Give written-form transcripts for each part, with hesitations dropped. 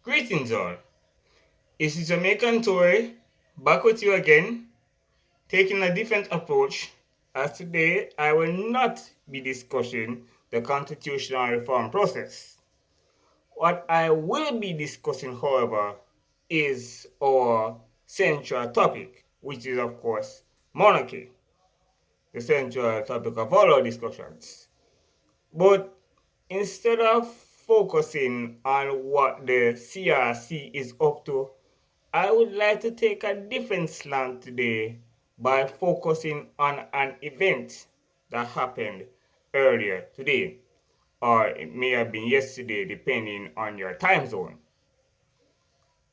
Greetings all. It's the Jamaican Tory back with you again, taking a different approach, as today I will not be discussing the constitutional reform process. What I will be discussing, however, is our central topic, which is of course monarchy, the central topic of all our discussions. But instead of focusing on what the CRC is up to, I would like to take a different slant today by focusing on an event that happened earlier today, or it may have been yesterday, depending on your time zone.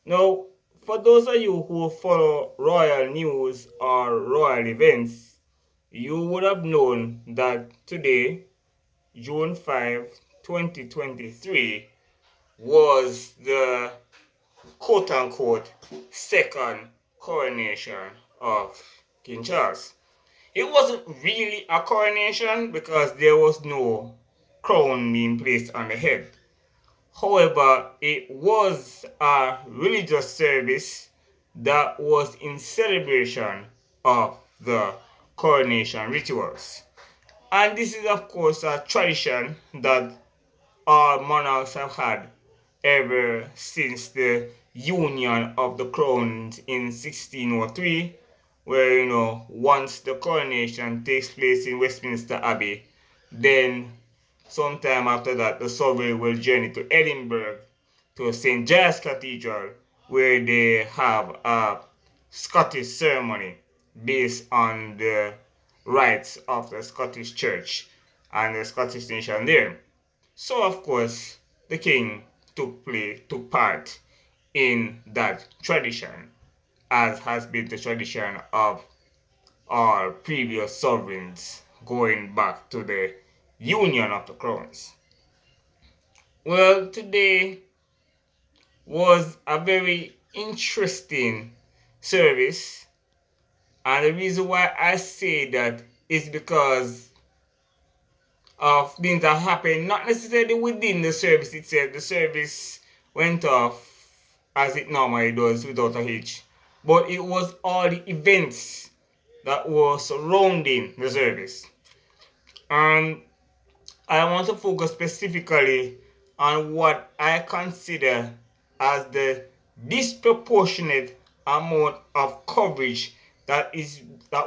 Now, for those of you who follow royal news or royal events, you would have known that today, June 5, 2023, was the quote-unquote second coronation of King Charles. It wasn't really a coronation because there was no crown being placed on the head. However, it was a religious service that was in celebration of the coronation rituals. And this is, of course, a tradition that all monarchs have had ever since the union of the crowns in 1603, where, once the coronation takes place in Westminster Abbey, then sometime after that, the sovereign will journey to Edinburgh to St. Giles Cathedral, where they have a Scottish ceremony based on the rites of the Scottish Church and the Scottish nation there. So, of course, the king took part in that tradition, as has been the tradition of our previous sovereigns going back to the union of the crowns. Well, today was a very interesting service, and the reason why I say that is because of things that happened not necessarily within the service itself. The service went off as it normally does without a hitch, but it was all the events that were surrounding the service. And I want to focus specifically on what I consider as the disproportionate amount of coverage that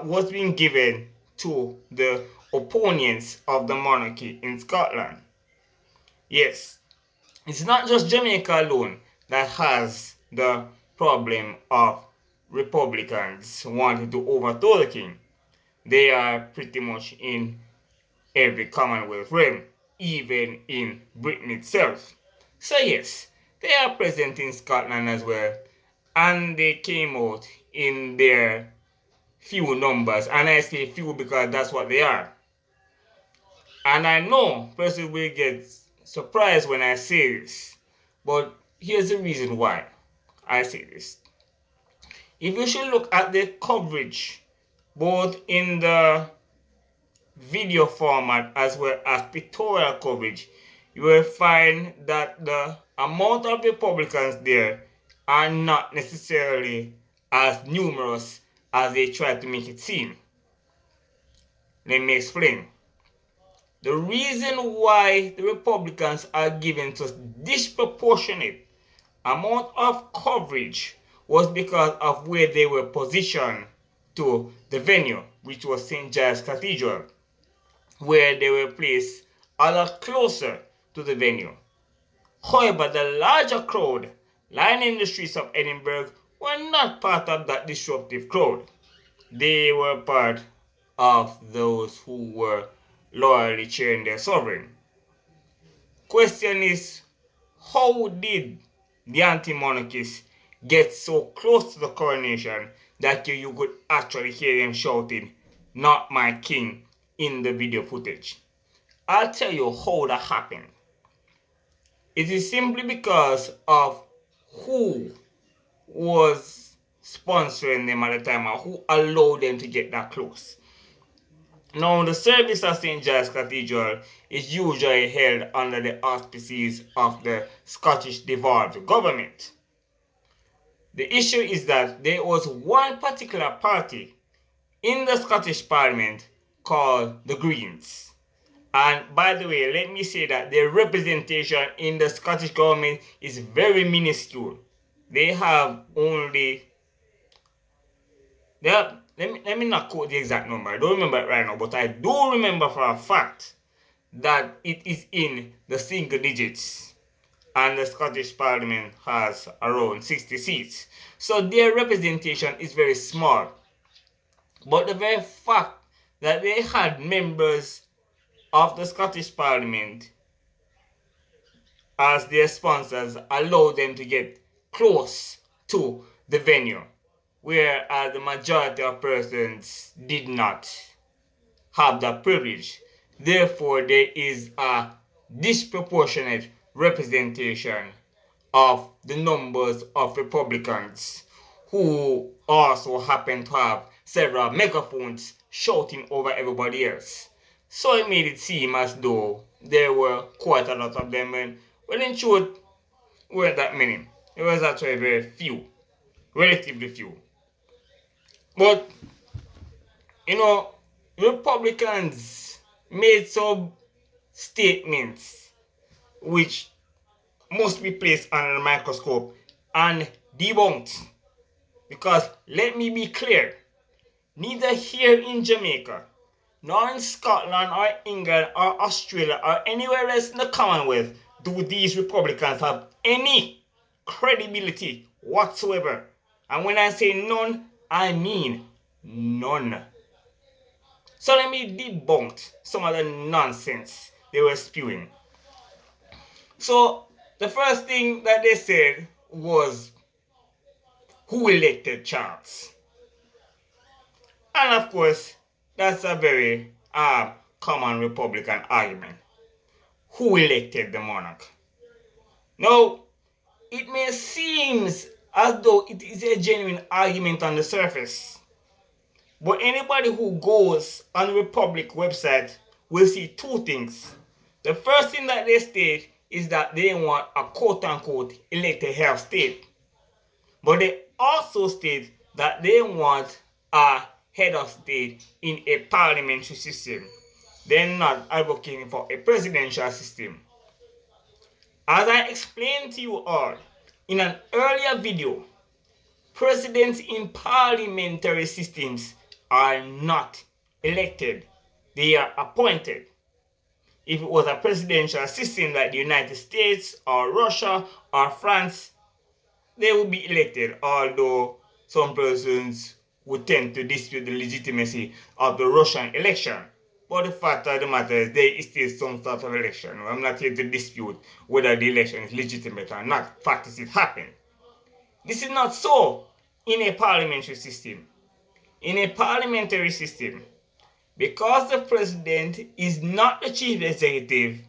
was being given to the opponents of the monarchy in Scotland. Yes, it's not just Jamaica alone that has the problem of Republicans wanting to overthrow the king. They are pretty much in every Commonwealth realm, even in Britain itself. So yes, they are present in Scotland as well, and they came out in their few numbers, and I say few because that's what they are. And I know person will get surprised when I say this, but here's the reason why I say this. If you should look at the coverage, both in the video format as well as pictorial coverage, you will find that the amount of Republicans there are not necessarily as numerous as they try to make it seem. Let me explain. The reason why the Republicans are given such disproportionate amount of coverage was because of where they were positioned to the venue, which was St. Giles Cathedral, where they were placed a lot closer to the venue. However, the larger crowd lining the streets of Edinburgh were not part of that disruptive crowd. They were part of those who were loyally cheering their sovereign. Question is, how did the anti-monarchists get so close to the coronation that you could actually hear them shouting, "Not my king," in the video footage? I'll tell you how that happened. It is simply because of who was sponsoring them at the time or who allowed them to get that close. Now, the service of St. Giles Cathedral is usually held under the auspices of the Scottish devolved government. The issue is that there was one particular party in the Scottish Parliament called the Greens. And by the way, let me say that their representation in the Scottish government is very minuscule. They have only, let me not quote the exact number. I don't remember it right now, but I do remember for a fact that it is in the single digits. And the Scottish Parliament has around 60 seats. So their representation is very small. But the very fact that they had members of the Scottish Parliament as their sponsors allowed them to get close to the venue, whereas the majority of persons did not have that privilege. Therefore, there is a disproportionate representation of the numbers of Republicans who also happen to have several megaphones shouting over everybody else. So it made it seem as though there were quite a lot of them, and well, in truth, weren't that many. It was actually very few, relatively few. But, you know, Republicans made some statements which must be placed under a microscope and debunked. Because let me be clear, neither here in Jamaica, nor in Scotland or England or Australia or anywhere else in the Commonwealth do these Republicans have any credibility whatsoever. And when I say none, I mean none. So let me debunk some of the nonsense they were spewing. So the first thing that they said was, who elected Charles? And of course, that's a very common Republican argument. Who elected the monarch? Now, it may seem as though it is a genuine argument on the surface, but anybody who goes on the Republic website will see two things. The first thing that they state is that they want a quote-unquote elected head of state. But they also state that they want a head of state in a parliamentary system. They're not advocating for a presidential system. As I explained to you all in an earlier video, presidents in parliamentary systems are not elected. They are appointed. If it was a presidential system like the United States or Russia or France, they would be elected, although some persons would tend to dispute the legitimacy of the Russian election. But the fact of the matter is there is still some sort of election. I'm not here to dispute whether the election is legitimate or not. Fact is, it happened. This is not so in a parliamentary system. In a parliamentary system, because the president is not the chief executive,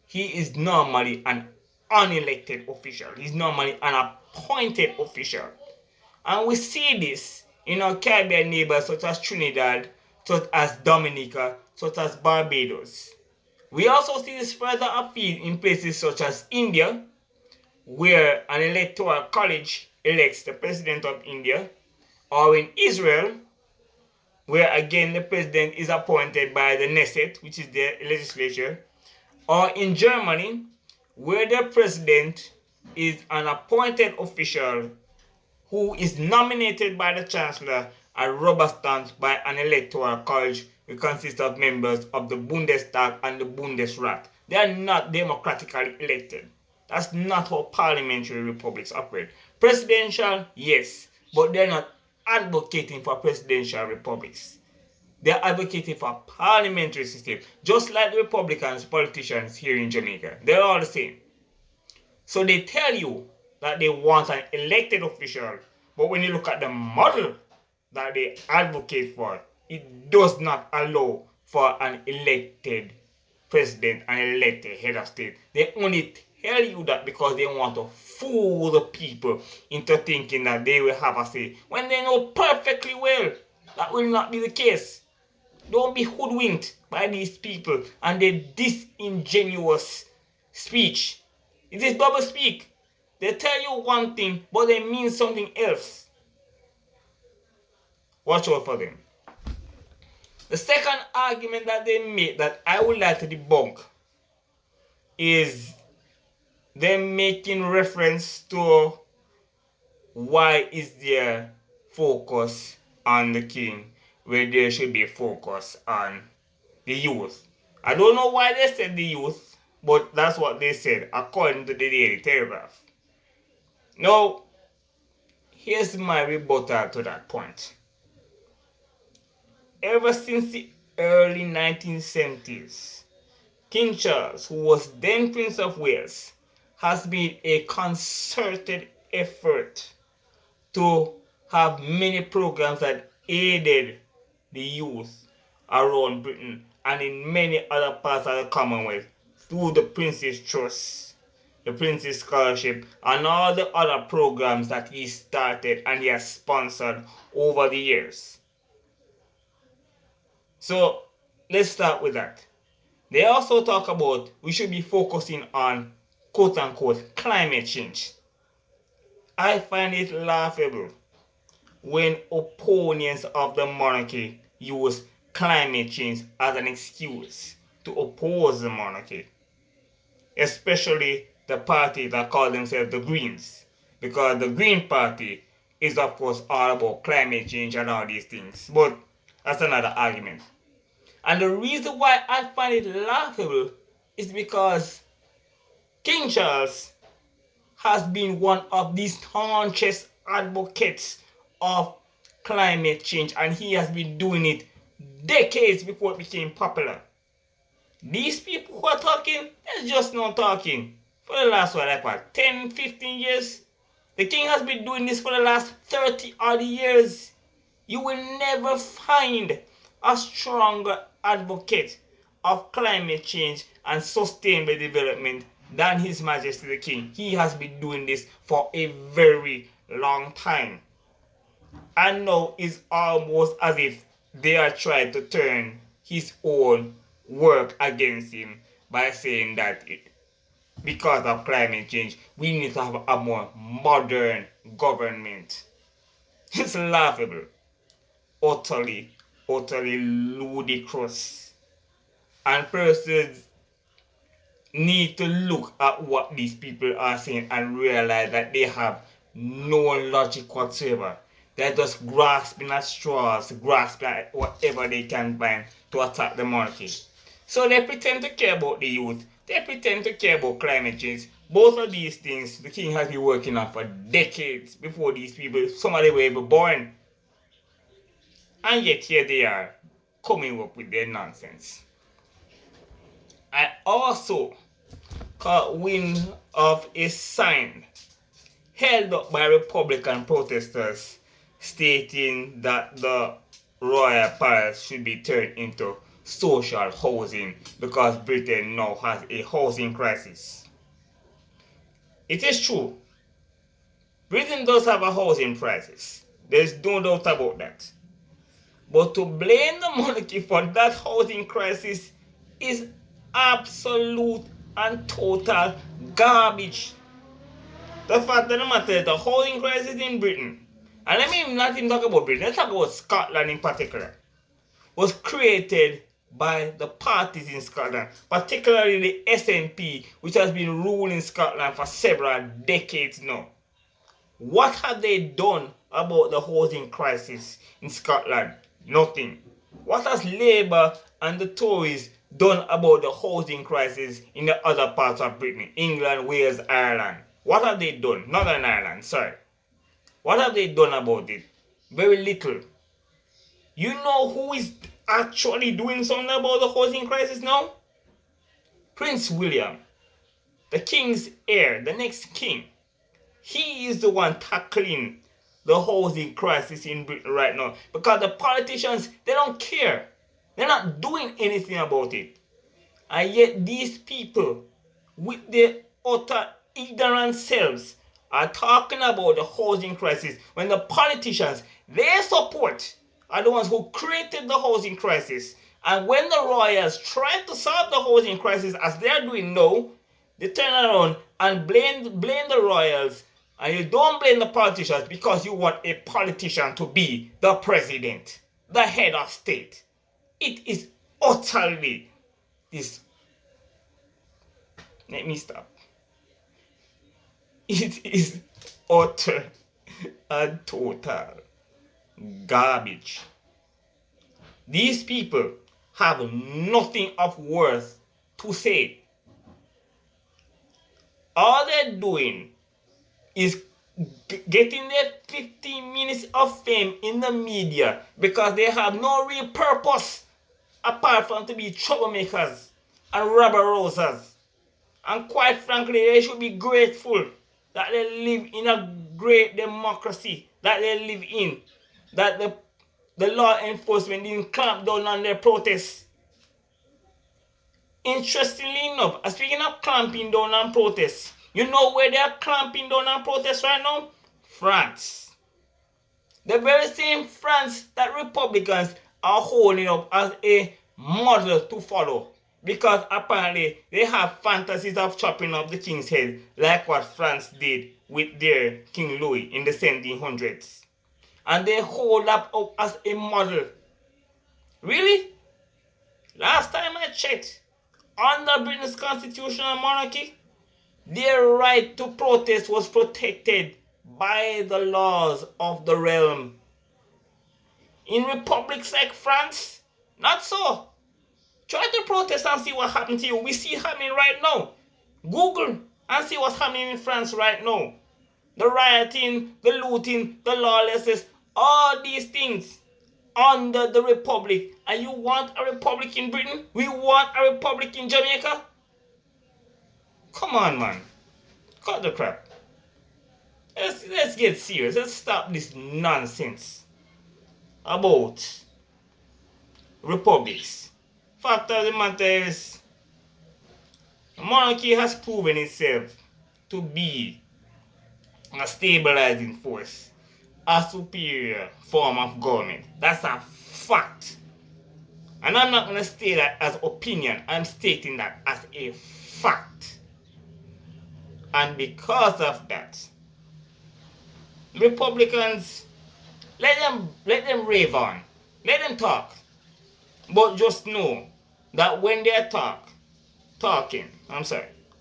he is normally an unelected official. He's normally an appointed official. And we see this in our Caribbean neighbors such as Trinidad, such as Dominica, such as Barbados. We also see this further afield in places such as India, where an electoral college elects the president of India, or in Israel, where again the president is appointed by the Knesset, which is the legislature, or in Germany, where the president is an appointed official who is nominated by the chancellor and rubber stamped by an electoral college which consists of members of the Bundestag and the Bundesrat. They are not democratically elected. That's not how parliamentary republics operate. Presidential, yes, but they're not advocating for presidential republics. They're advocating for a parliamentary system, just like the Republicans, politicians here in Jamaica. They're all the same. So they tell you that they want an elected official, but when you look at the model that they advocate for, it does not allow for an elected president and elected head of state. They only tell you that because they want to fool the people into thinking that they will have a say, when they know perfectly well that will not be the case. Don't be hoodwinked by these people and their disingenuous speech. It is double speak. They tell you one thing, but they mean something else. Watch out for them. The second argument that they make that I would like to debunk is them making reference to why is there focus on the king where there should be focus on the youth. I don't know why they said the youth, but that's what they said according to the Daily Telegraph. Now, here's my rebuttal to that point. Ever since the early 1970s, King Charles, who was then Prince of Wales, has been a concerted effort to have many programs that aided the youth around Britain and in many other parts of the Commonwealth through the Prince's Trust, the Prince's Scholarship, and all the other programs that he started and he has sponsored over the years. So let's start with that. They also talk about we should be focusing on quote-unquote climate change. I find it laughable when opponents of the monarchy use climate change as an excuse to oppose the monarchy, especially the party that call themselves the Greens, because the Green Party is of course all about climate change and all these things, but that's another argument. And the reason why I find it laughable is because King Charles has been one of the staunchest advocates of climate change, and he has been doing it decades before it became popular. These people who are talking, they're just not talking. For the last, 10, 15 years? The king has been doing this for the last 30 odd years. You will never find a stronger advocate of climate change and sustainable development than His Majesty the King. He has been doing this for a very long time. And now it's almost as if they are trying to turn his own work against him by saying that because of climate change, we need to have a more modern government. It's laughable. Utterly ludicrous. And persons need to look at what these people are saying and realize that they have no logic whatsoever. They're just grasping at straws, grasping at whatever they can find to attack the monarchy. So they pretend to care about the youth. They pretend to care about climate change. Both of these things the king has been working on for decades before these people, some of them were even born. And yet here they are, coming up with their nonsense. I also caught wind of a sign held up by Republican protesters stating that the royal palace should be turned into social housing because Britain now has a housing crisis. It is true. Britain does have a housing crisis. There's no doubt about that. But to blame the monarchy for that housing crisis is absolute and total garbage. The fact of the matter is the housing crisis in Britain, and let me not even talk about Britain, let's talk about Scotland in particular, was created by the parties in Scotland, particularly the SNP, which has been ruling Scotland for several decades now. What have they done about the housing crisis in Scotland? Nothing. What has Labour and the Tories done about the housing crisis in the other parts of Britain? England, Wales, Ireland. What have they done? Northern Ireland, sorry. What have they done about it? Very little. You know who is actually doing something about the housing crisis now? Prince William, the king's heir, the next king. He is the one tackling the housing crisis in Britain right now because the politicians, they don't care. They're not doing anything about it. And yet these people with their utter ignorant selves are talking about the housing crisis when the politicians they support are the ones who created the housing crisis. And when the royals try to solve the housing crisis as they are doing now, they turn around and blame the royals. And you don't blame the politicians because you want a politician to be the president, the head of state. It is utterly this. Let me stop. It is utter and total garbage. These people have nothing of worth to say. All they're doing is getting their 15 minutes of fame in the media because they have no real purpose apart from to be troublemakers and rabble-rousers. And quite frankly, they should be grateful that they live in a great democracy that they live in, that the law enforcement didn't clamp down on their protests. Interestingly enough, speaking of clamping down on protests, you know where they are clamping down on protests right now? France. The very same France that Republicans are holding up as a model to follow. Because apparently they have fantasies of chopping off the king's head like what France did with their King Louis in the 1700s. And they hold up as a model. Really? Last time I checked, under Britain's constitutional monarchy, their right to protest was protected by the laws of the realm. In republics like France, not so. Try to protest and see what happened to you. We see it happening right now. Google and see what's happening in France right now. The rioting, the looting, the lawlessness, all these things under the republic. And you want a republic in Britain? We want a republic in Jamaica? Come on, man. Cut the crap. Let's get serious. Let's stop this nonsense about republics. Fact of the matter is, monarchy has proven itself to be a stabilizing force, a superior form of government. That's a fact. And I'm not going to state that as opinion. I'm stating that as a fact. And because of that, Republicans, let them rave on. Let them talk. But just know that when they're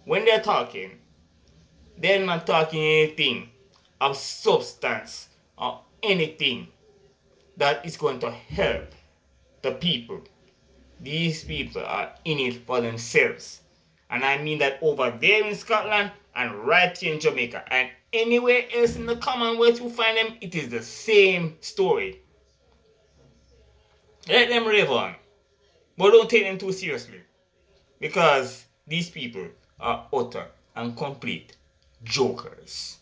when they're talking, they're not talking anything of substance or anything that is going to help the people. These people are in it for themselves. And I mean that over there in Scotland and right here in Jamaica. And anywhere else in the Commonwealth you find them, it is the same story. Let them rave on. But don't take them too seriously. Because these people are utter and complete jokers.